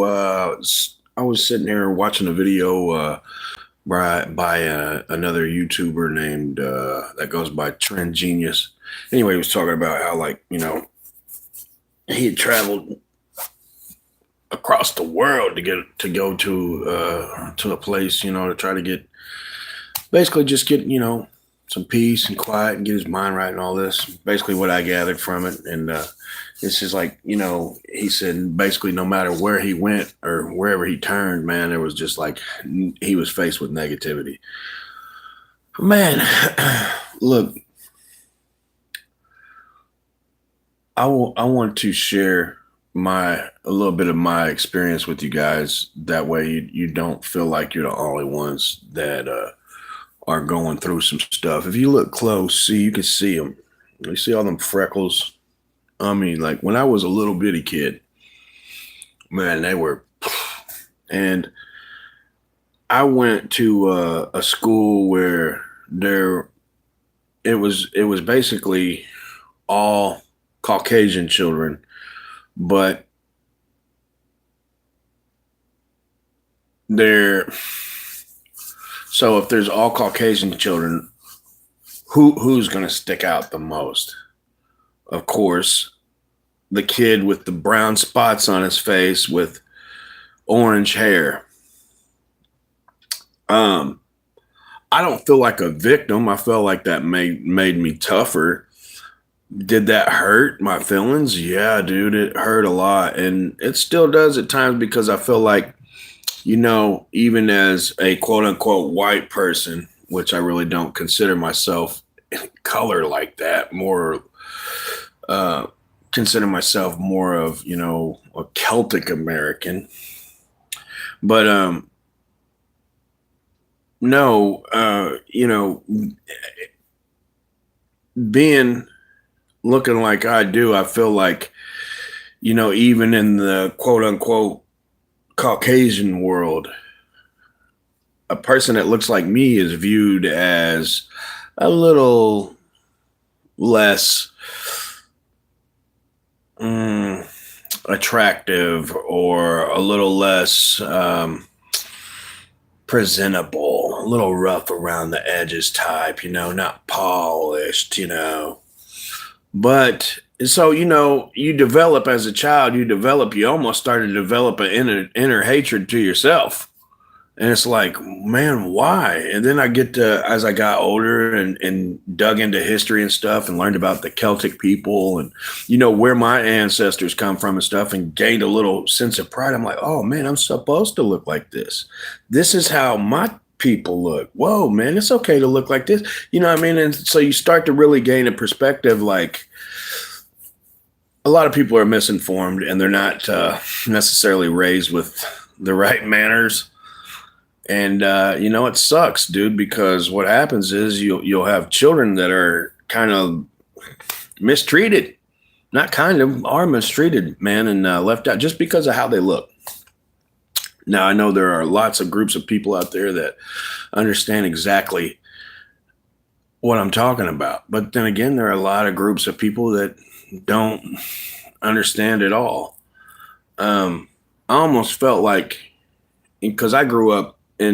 I was sitting here watching a video by another YouTuber named that goes by Trend Genius. Anyway, he was talking about how, like, he had traveled across the world to go to a place, to try to get basically just get some peace and quiet and get his mind right and all this. Basically, what I gathered from it, and it's just like, he said basically no matter where he went or wherever he turned, man, there was just like he was faced with negativity. Man, look, I want to share a little bit of my experience with you guys. That way, you don't feel like you're the only ones that are going through some stuff. If you look close, you can see them. You see all them freckles. I mean, like when I was a little bitty kid, man, they were. And I went to a school where it was basically all Caucasian children, but they're so if there's all Caucasian children, who's going to stick out the most? Of course, the kid with the brown spots on his face with orange hair. I don't feel like a victim. I felt like that made me tougher. Did that hurt my feelings? Yeah, dude, it hurt a lot. And it still does at times because I feel like, even as a quote unquote white person, which I really don't consider myself color like that, more consider myself more of, a Celtic American. But no, being looking like I do, I feel like, even in the quote unquote Caucasian world, a person that looks like me is viewed as a little less attractive or a little less presentable, a little rough around the edges type, not polished, But so, you develop as a child, you almost start to develop an inner hatred to yourself. And it's like, man, why? And then as I got older and dug into history and stuff and learned about the Celtic people and, where my ancestors come from and stuff and gained a little sense of pride. I'm like, oh man, I'm supposed to look like this. This is how my people look. Whoa, man, it's okay to look like this. You know what I mean? And so you start to really gain a perspective. Like, a lot of people are misinformed and they're not necessarily raised with the right manners. And, it sucks, dude, because what happens is you'll have children that are kind of mistreated, not kind of, are mistreated, man, and left out just because of how they look. Now, I know there are lots of groups of people out there that understand exactly what I'm talking about. But then again, there are a lot of groups of people that don't understand at all. I almost felt like, because I grew up I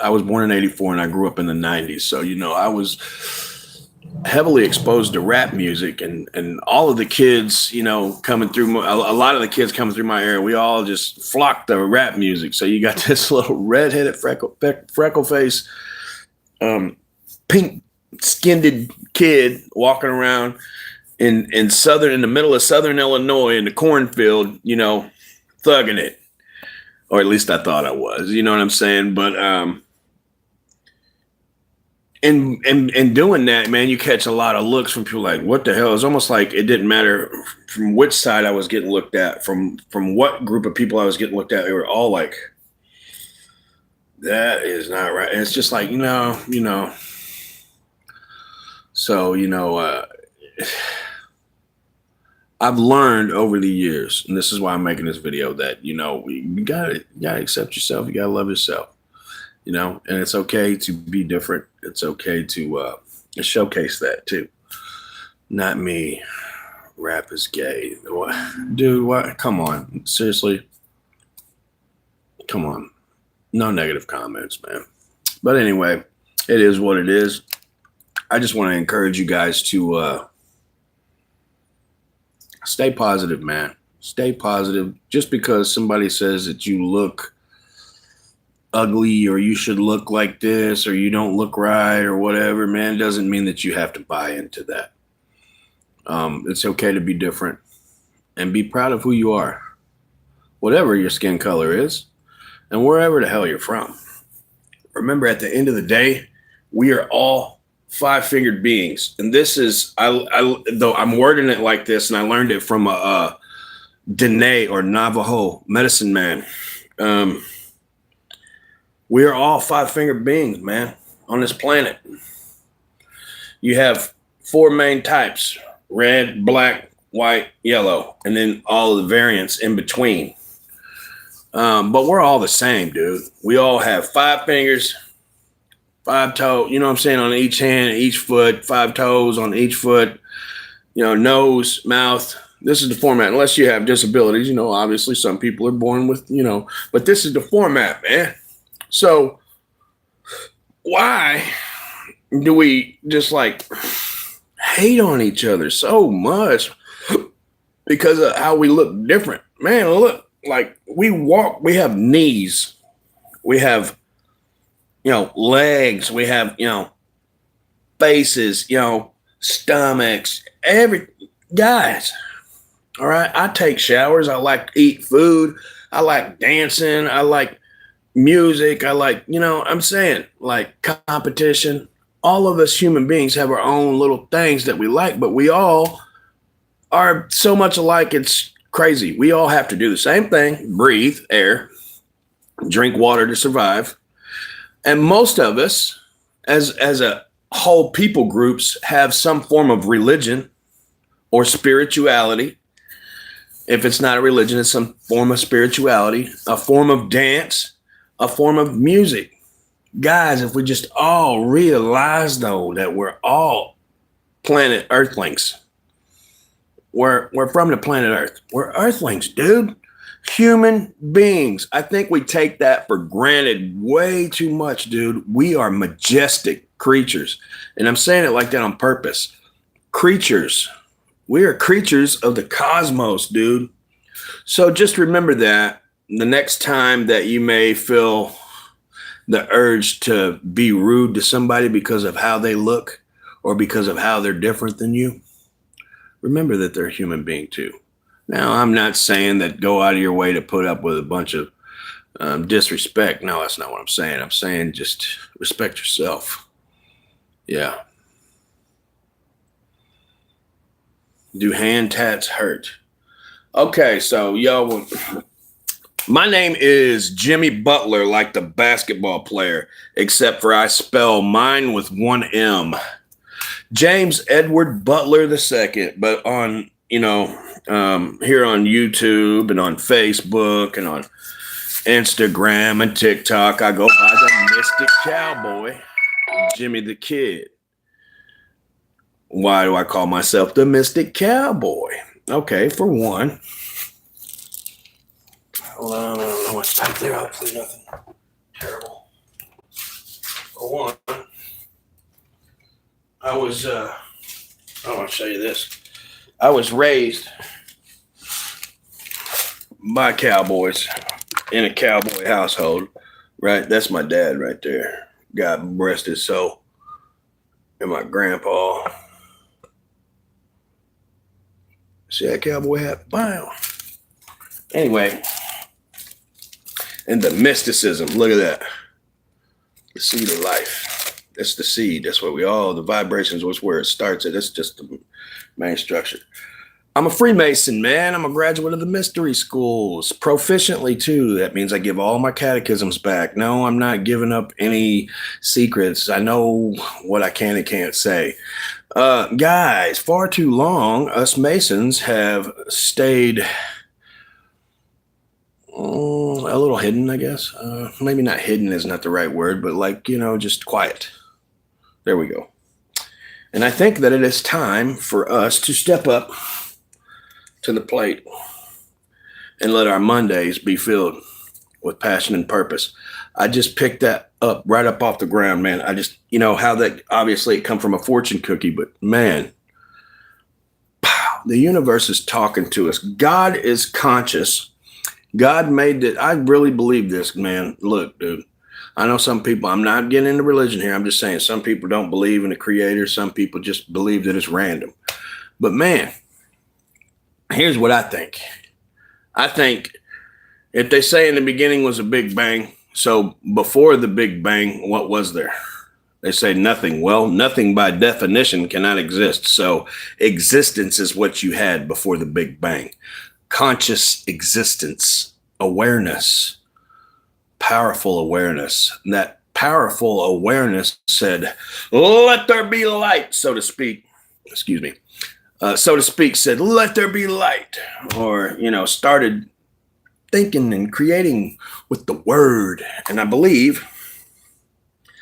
was born in 84 and I grew up in the 90s. So, I was heavily exposed to rap music and all of the kids, coming through, a lot of the kids coming through my area, we all just flocked to rap music. So you got this little redheaded freckle face, pink skinned kid walking around in the middle of Southern Illinois in the cornfield, thugging it. Or at least I thought I was, you know what I'm saying? But in doing that, man, you catch a lot of looks from people like, what the hell? It's almost like it didn't matter from which side I was getting looked at, from what group of people I was getting looked at. They were all like, that is not right. And it's just like, So, I've learned over the years, and this is why I'm making this video, that, you gotta accept yourself. You gotta love yourself, and it's okay to be different. It's okay to showcase that too. Not me Rap is gay. What? Dude, what? Come on. Seriously? Come on. No negative comments, man. But anyway, it is what it is. I just want to encourage you guys to stay positive, man. Stay positive. Just because somebody says that you look ugly or you should look like this or you don't look right or whatever, man, doesn't mean that you have to buy into that. It's okay to be different and be proud of who you are, whatever your skin color is and wherever the hell you're from. Remember, at the end of the day, we are all five-fingered beings. And this is, though I'm wording it like this, and I learned it from a Dene or Navajo medicine man. We are all five-fingered beings, man, on this planet. You have four main types: red, black, white, yellow, and then all of the variants in between. But we're all the same, dude. We all have 5 fingers, 5 toes, you know what I'm saying, on each hand, each foot, 5 toes on each foot, nose, mouth. This is the format, unless you have disabilities. Obviously some people are born with, but this is the format, man. So why do we just hate on each other so much because of how we look different? Man, look, we walk, we have knees, we have, legs, we have, faces, stomachs, guys. All right. I take showers. I like to eat food. I like dancing. I like music. I like, I'm saying, competition. All of us human beings have our own little things that we like, but we all are so much alike. It's crazy. We all have to do the same thing: breathe air, drink water to survive. And most of us, as a whole people groups, have some form of religion or spirituality. If it's not a religion, it's some form of spirituality, a form of dance, a form of music. Guys, if we just all realize, though, that we're all planet Earthlings. We're from the planet Earth. We're Earthlings, dude. Human beings. I think we take that for granted way too much, dude. We are majestic creatures. And I'm saying it like that on purpose. Creatures. We are creatures of the cosmos, dude. So just remember that the next time that you may feel the urge to be rude to somebody because of how they look or because of how they're different than you, remember that they're a human being too. Now, I'm not saying that go out of your way to put up with a bunch of disrespect. No, that's not what I'm saying. I'm saying just respect yourself. Yeah. Do hand tats hurt? Okay, so my name is Jimmy Butler, like the basketball player, except for I spell mine with one M. James Edward Butler II, but on, here on YouTube and on Facebook and on Instagram and TikTok, I go by the Mystic Cowboy, Jimmy the Kid. Why do I call myself the Mystic Cowboy? Okay, for one. Hold on, I don't know what's back there. Hopefully nothing terrible. For one, I want to show you this. I was raised by cowboys in a cowboy household, right? That's my dad right there. God rest his soul. And my grandpa. See that cowboy hat? Wow. Anyway, and the mysticism. Look at that. The seed of life. That's the seed. That's what the vibrations was where it starts. That's just the main structure. I'm a Freemason, man. I'm a graduate of the mystery schools. Proficiently, too. That means I give all my catechisms back. No, I'm not giving up any secrets. I know what I can and can't say. Guys, far too long, us Masons have stayed a little hidden, I guess. Maybe not hidden is not the right word, but just quiet. There we go. And I think that it is time for us to step up to the plate and let our Mondays be filled with passion and purpose. I just picked that up right up off the ground, man. I just, how that obviously it come from a fortune cookie, but man, the universe is talking to us. God is conscious. God made it. I really believe this, man. Look, dude, I know some people, I'm not getting into religion here. I'm just saying some people don't believe in the creator. Some people just believe that it's random. But man, here's what I think. I think if they say in the beginning was a big bang, so before the big bang, what was there? They say nothing. Well, nothing by definition cannot exist. So existence is what you had before the big bang. Conscious existence, awareness, powerful awareness. And that powerful awareness said, let there be light, so to speak. Excuse me. So to speak, said, let there be light. Or, started thinking and creating with the word. And I believe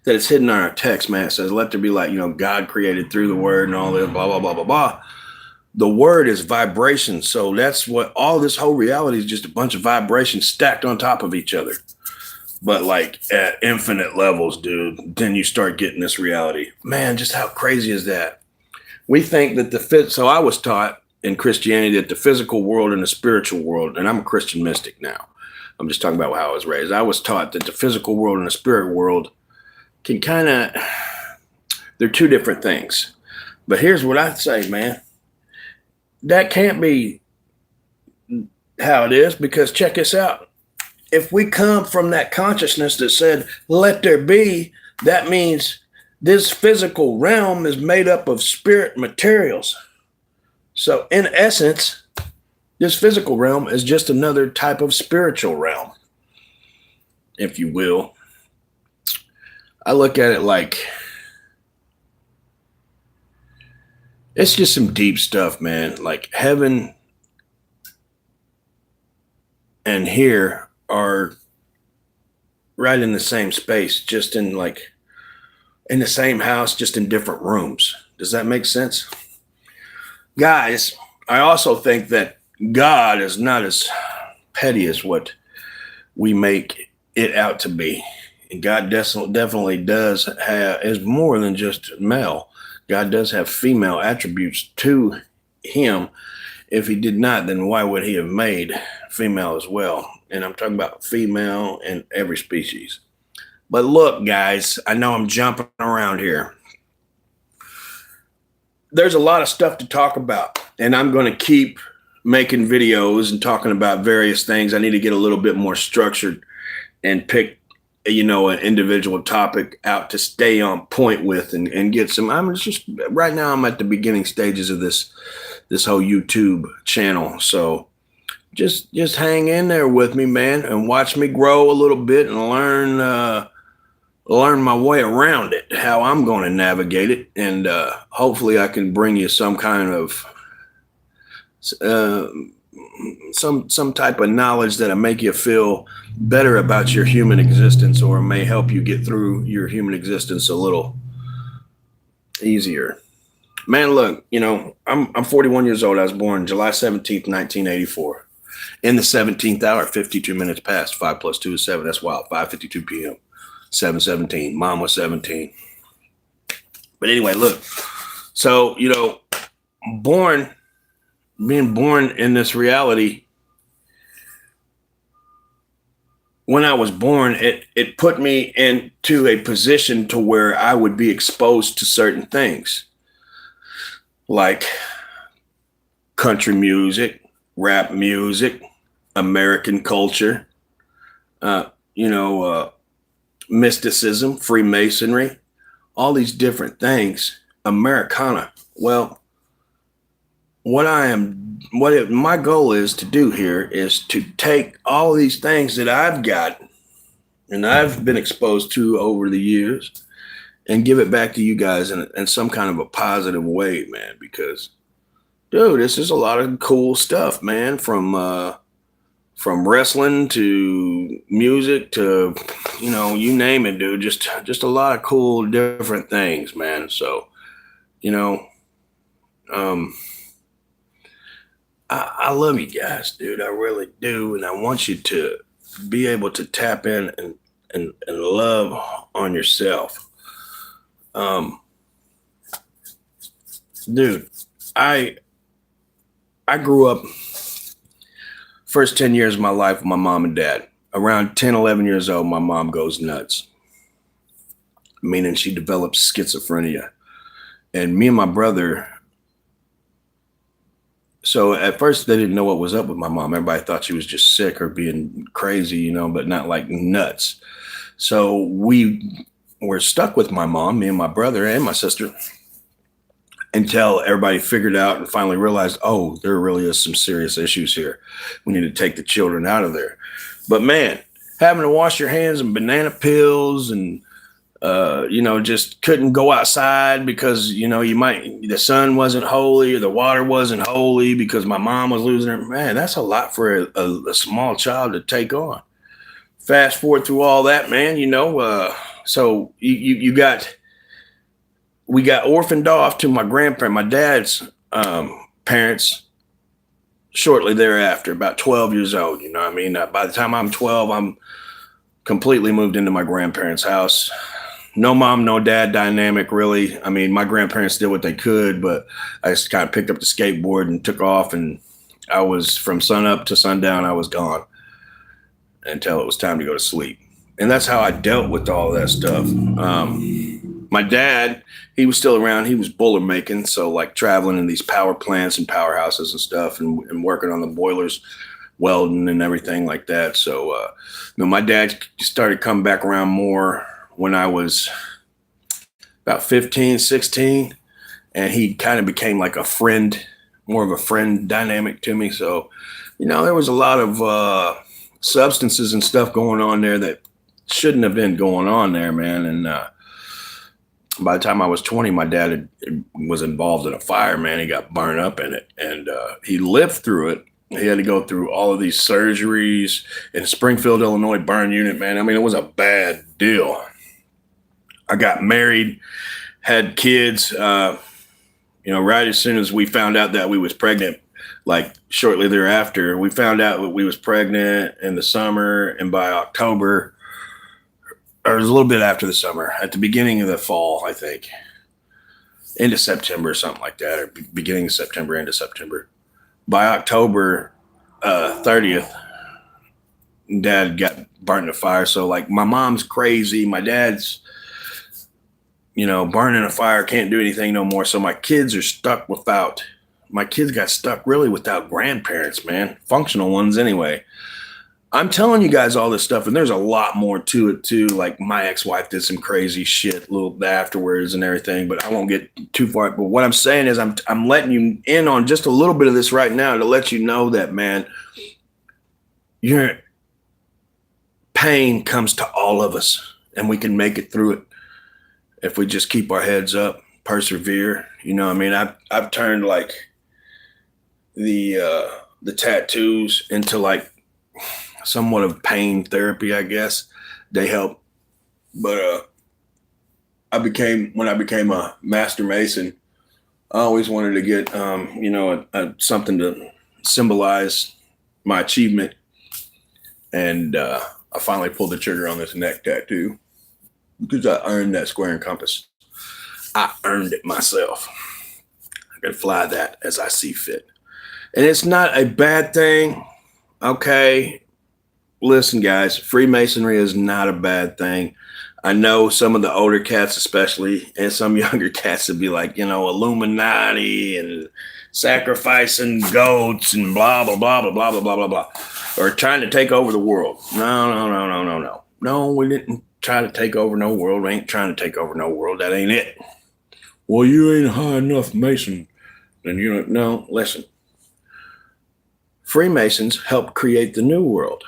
that it's hidden in our text, man. It says, let there be light. God created through the word and all this, blah, blah, blah, blah, blah. The word is vibration. So that's what all this whole reality is, just a bunch of vibrations stacked on top of each other. But like at infinite levels, dude, then you start getting this reality. Man, just how crazy is that? We think that so I was taught in Christianity that the physical world and the spiritual world, and I'm a Christian mystic now. I'm just talking about how I was raised. I was taught that the physical world and the spirit world can they're two different things. But here's what I'd say, man. That can't be how it is, because check this out. If we come from that consciousness that said, let there be, that means this physical realm is made up of spirit materials. So in essence, this physical realm is just another type of spiritual realm, if you will. I look at it like it's just some deep stuff, man. Like heaven and here are right in the same space, just in the same house, just in different rooms. Does that make sense? Guys, I also think that God is not as petty as what we make it out to be. And God definitely is more than just male. God does have female attributes to him. If he did not, then why would he have made female as well? And I'm talking about female in every species. But look, guys, I know I'm jumping around here. There's a lot of stuff to talk about, and I'm going to keep making videos and talking about various things. I need to get a little bit more structured and pick an individual topic out to stay on point with and get some. Right now I'm at the beginning stages of this whole YouTube channel. So just hang in there with me, man, and watch me grow a little bit and learn my way around it, how I'm going to navigate it. And hopefully I can bring you some kind of some type of knowledge that'll make you feel better about your human existence, or may help you get through your human existence a little easier. Man, look, I'm 41 years old. I was born July 17th, 1984. In the 17th hour, 52 minutes past. 5 + 2 is 7. That's wild. 5:52 p.m. 7:17. Mom was 17. But anyway, look. So, being born in this reality, when I was born, it put me into a position to where I would be exposed to certain things like country music, rap music, American culture, mysticism, Freemasonry, all these different things, Americana. Well, my goal is to do here is to take all these things that I've got and I've been exposed to over the years and give it back to you guys in some kind of a positive way, man, because dude, this is a lot of cool stuff, man, from wrestling to music to, you name it, dude, just a lot of cool different things, man. So, I love you guys, dude. I really do. And I want you to be able to tap in and love on yourself. Um, dude, I I grew up first 10 years of my life with my mom and dad. Around 10, 11 years old, my mom goes nuts, meaning she develops schizophrenia. And me and my brother, so at first they didn't know what was up with my mom. Everybody thought she was just sick or being crazy, but not like nuts. So we were stuck with my mom, me and my brother and my sister, until everybody figured out and finally realized, oh, there really is some serious issues here. We need to take the children out of there. But man, having to wash your hands and banana peels and just couldn't go outside because, the sun wasn't holy or the water wasn't holy because my mom was losing her. Man, that's a lot for a small child to take on. Fast forward through all that, man, so we got orphaned off to my dad's parents shortly thereafter, about 12 years old. You know what I mean? By the time I'm 12, I'm completely moved into my grandparents' house. No mom, no dad dynamic, really. I mean, my grandparents did what they could, but I just kind of picked up the skateboard and took off. And I was from sun up to sundown, I was gone until it was time to go to sleep. And that's how I dealt with all that stuff. My dad, he was still around. He was boiler making. So, like, traveling in these power plants and powerhouses and stuff and working on the boilers, welding and everything like that. So, my dad started coming back around more when I was about 15, 16, and he kind of became like a friend, more of a friend dynamic to me. So, there was a lot of substances and stuff going on there that shouldn't have been going on there, man. And by the time I was 20, my dad was involved in a fire, man. He got burned up in it, and he lived through it. He had to go through all of these surgeries in Springfield, Illinois burn unit, man. I mean, it was a bad deal. I got married, had kids, right as soon as we found out that we was pregnant, like shortly thereafter, we found out that we was pregnant in the summer, and by October, or it was a little bit after the summer, at the beginning of the fall, I think, into September or something like that, or beginning of September, into September. By October 30th, Dad got burnt in a fire. So, like, my mom's crazy. My dad's, burning a fire, can't do anything no more. So my kids got stuck really without grandparents, man. Functional ones anyway. I'm telling you guys all this stuff, and there's a lot more to it too. Like, my ex-wife did some crazy shit a little afterwards and everything, but I won't get too far. But what I'm saying is I'm letting you in on just a little bit of this right now to let you know that, man, your pain comes to all of us, and we can make it through it if we just keep our heads up, persevere. I've turned like the tattoos into like somewhat of pain therapy, I guess. They help. But when I became a master mason, I always wanted to get something to symbolize my achievement. And I finally pulled the trigger on this neck tattoo because I earned that square and compass. I earned it myself. I can fly that as I see fit. And it's not a bad thing. Okay. Listen, guys, Freemasonry is not a bad thing. I know some of the older cats, especially, and some younger cats would be like, Illuminati and sacrificing goats and blah, blah, blah, blah, blah, blah, blah, blah, blah, or trying to take over the world. No. No, we didn't try to take over no world. We ain't trying to take over no world. That ain't it. Well, you ain't high enough Mason. Then no, listen. Freemasons helped create the new world.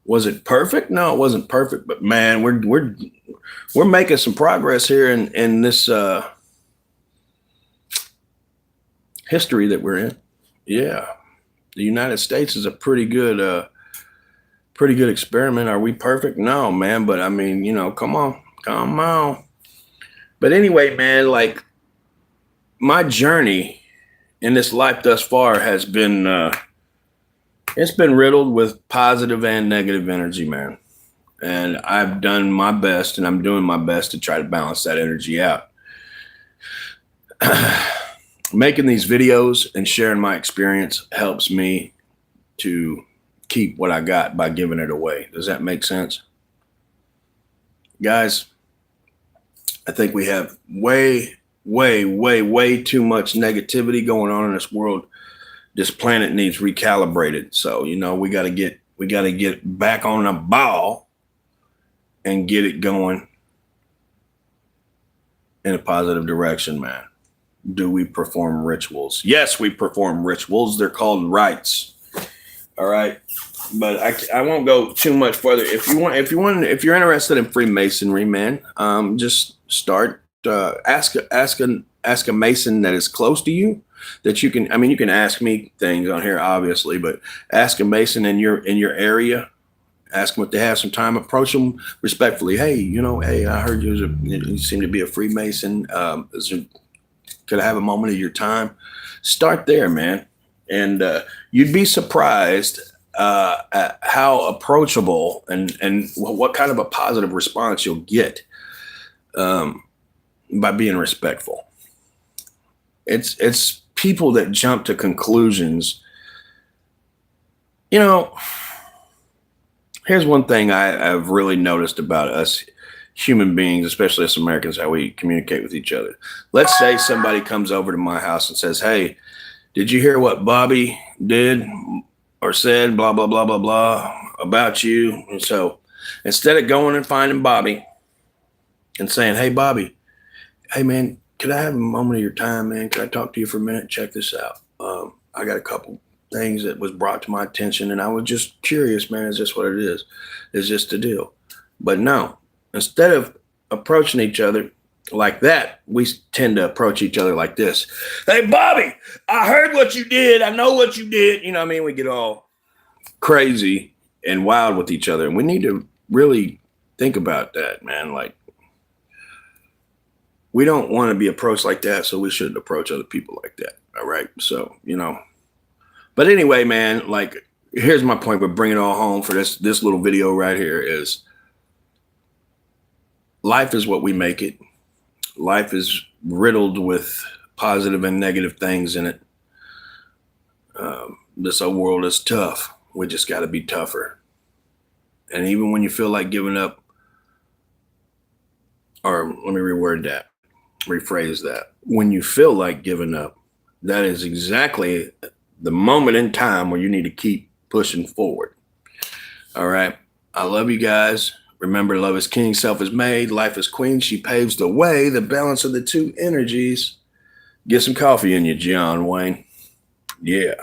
Was it perfect? No, it wasn't perfect. But man, we're making some progress here in this history that we're in. Yeah, the United States is a pretty good experiment. Are we perfect? No, man. But I mean, come on. But anyway, man, like, my journey And this life thus far has been it's been riddled with positive and negative energy, man. And I've done my best, and I'm doing my best to try to balance that energy out. Making these videos and sharing my experience helps me to keep what I got by giving it away. Does that make sense? Guys, I think we have way too much negativity going on in this world. This planet needs recalibrated. So, we got to get back on the ball and get it going in a positive direction, man. Do we perform rituals? Yes, we perform rituals. They're called rites. All right. But I won't go too much further. If you're interested in Freemasonry, man, just start, ask a Mason that is close to you that you can, you can ask me things on here, obviously, but ask a Mason in your area. Ask them if they have some time. Approach them respectfully. Hey, I heard you seem to be a Freemason. Could I have a moment of your time? Start there, man. And you'd be surprised at how approachable and what kind of a positive response you'll get by being respectful. It's people that jump to conclusions. Here's one thing I've really noticed about us human beings, especially us Americans, how we communicate with each other. Let's say somebody comes over to my house and says, hey, did you hear what Bobby did or said, blah, blah, blah, blah, blah, about you? And so instead of going and finding Bobby and saying, hey, Bobby, hey, man, could I have a moment of your time, man? Could I talk to you for a minute? Check this out. I got a couple things that was brought to my attention, and I was just curious, man, is this what it is? Is this the deal? But no, instead of approaching each other like that, we tend to approach each other like this. Hey, Bobby, I heard what you did. I know what you did. We get all crazy and wild with each other. And we need to really think about that, man. Like, we don't want to be approached like that, so we shouldn't approach other people like that. All right. So, but anyway, man, like, here's my point with bringing it all home for this little video right here is life is what we make it. Life is riddled with positive and negative things in it. This whole world is tough. We just got to be tougher. And even when you feel like giving up, or let me rephrase that. When you feel like giving up, that is exactly the moment in time where you need to keep pushing forward. All right. I love you guys. Remember, love is king, self is made, life is queen. She paves the way, the balance of the two energies. Get some coffee in you, John Wayne. Yeah.